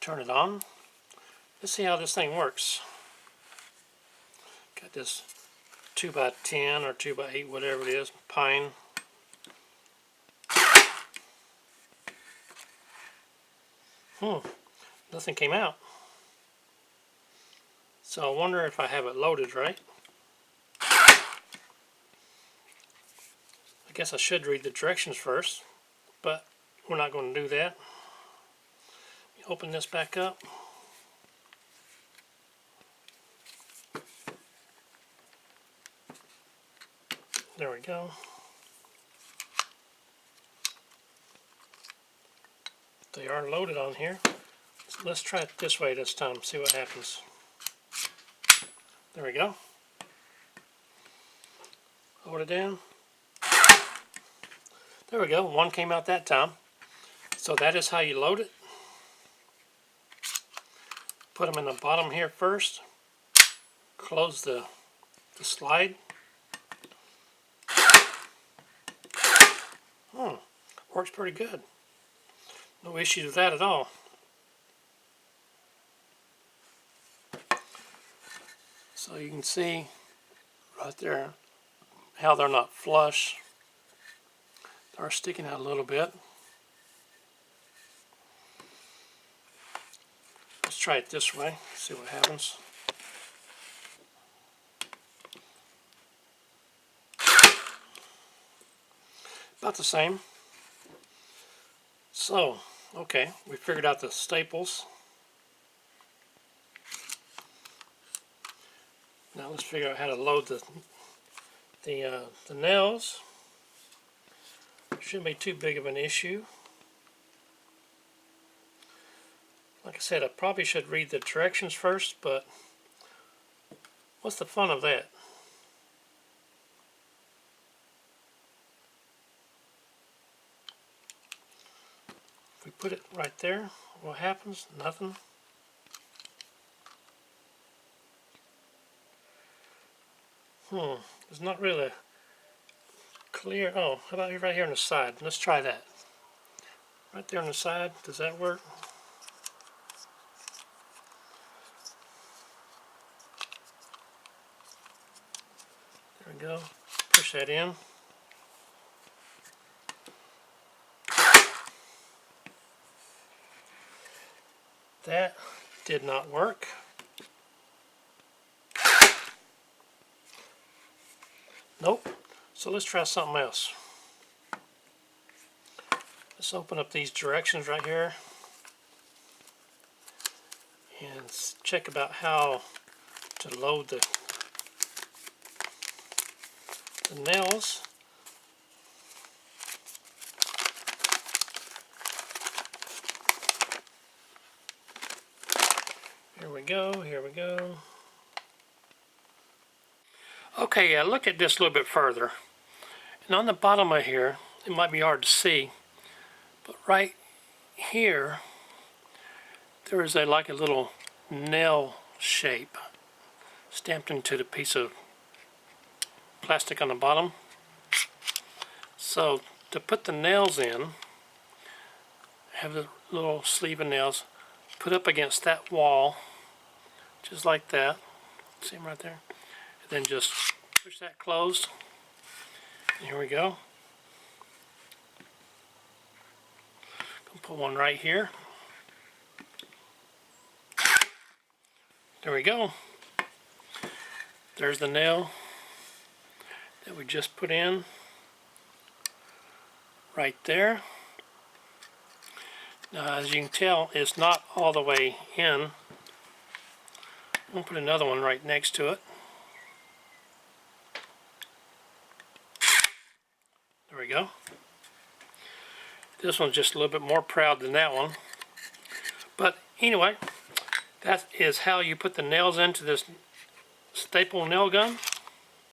turn it on. Let's see how this thing works. Got this 2x10 or 2x8, whatever it is, pine. Nothing came out. So I wonder if I have it loaded right. I guess I should read the directions first, but we're not going to do that. Open this back up. There we go. They are loaded on here. So let's try it this way this time, see what happens. There we go. Hold it in. There we go, one came out that time. So that is how you load it. Put them in the bottom here first. Close the slide. Works pretty good. No issues with that at all. So you can see right there how they're not flush. They're sticking out a little bit. Let's try it this way, see what happens. About the same. So, okay, we figured out the staples. Now let's figure out how to load the nails. Shouldn't be too big of an issue. Like I said, I probably should read the directions first, but what's the fun of that? If we put it right there, what happens? Nothing. It's not really clear. Oh, how about right here on the side? Let's try that. Right there on the side, does that work? There we go. Push that in. That did not work. Nope. So let's try something else. Let's open up these directions right here and check about how to load the nails. Here we go, here we go. Okay, look at this a little bit further. And on the bottom of here, it might be hard to see, but right here, there is like a little nail shape stamped into the piece of plastic on the bottom. So to put the nails in, have the little sleeve of nails put up against that wall, just like that. See them right there? And then just push that closed. And here we go. Gonna put one right here. There we go. There's the nail that we just put in right there. Now, as you can tell, it's not all the way in. I'm going to put another one right next to it. There we go. This one's just a little bit more proud than that one. But anyway, that is how you put the nails into this staple nail gun.